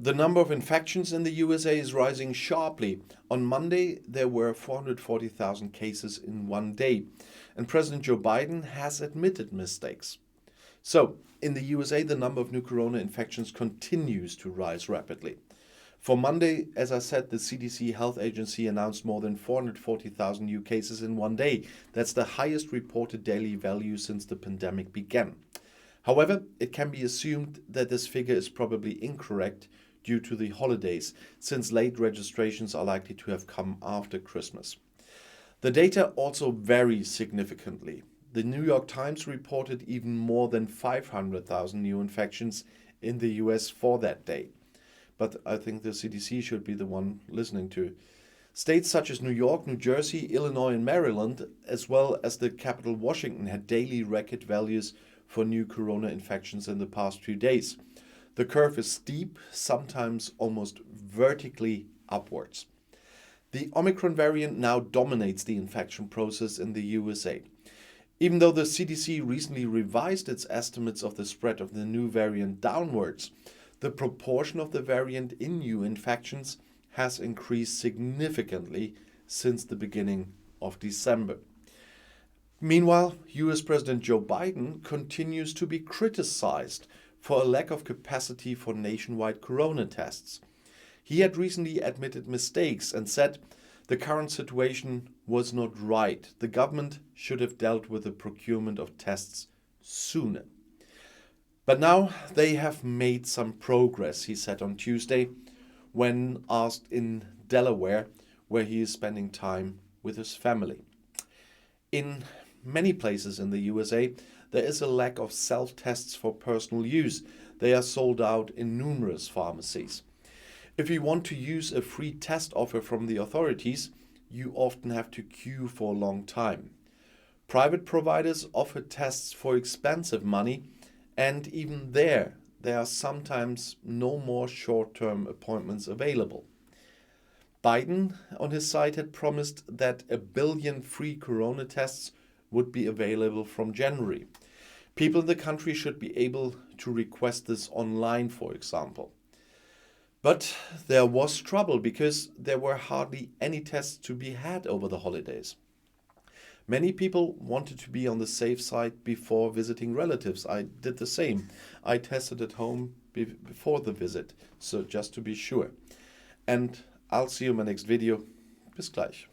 The number of infections in the USA is rising sharply. On Monday, there were 440,000 cases in one day, and President Joe Biden has admitted mistakes. So, in the USA, the number of new corona infections continues to rise rapidly. For Monday, as I said, the CDC health agency announced more than 440,000 new cases in one day. That's the highest reported daily value since the pandemic began. However, it can be assumed that this figure is probably incorrect due to the holidays, since late registrations are likely to have come after Christmas. The data also vary significantly. The New York Times reported even more than 500,000 new infections in the US for that day. But I think the CDC should be the one listening to. States such as New York, New Jersey, Illinois, and Maryland, as well as the capital Washington, had daily record values for new corona infections in the past few days. The curve is steep, sometimes almost vertically upwards. The Omicron variant now dominates the infection process in the USA. Even though the CDC recently revised its estimates of the spread of the new variant downwards, the proportion of the variant in new infections has increased significantly since the beginning of December. Meanwhile, US President Joe Biden continues to be criticized for a lack of capacity for nationwide corona tests. He had recently admitted mistakes and said the current situation was not right. The government should have dealt with the procurement of tests sooner. But now they have made some progress, he said on Tuesday, when asked in Delaware, where he is spending time with his family. In many places in the USA, there is a lack of self-tests for personal use. They are sold out in numerous pharmacies. If you want to use a free test offer from the authorities, you often have to queue for a long time. Private providers offer tests for expensive money, and even there are sometimes no more short-term appointments available. Biden, on his side, had promised that 1 billion free corona tests would be available from January. People in the country should be able to request this online, for example. But there was trouble because there were hardly any tests to be had over the holidays. Many people wanted to be on the safe side before visiting relatives. I did the same. I tested at home before the visit, so just to be sure. And I'll see you in my next video. Bis gleich.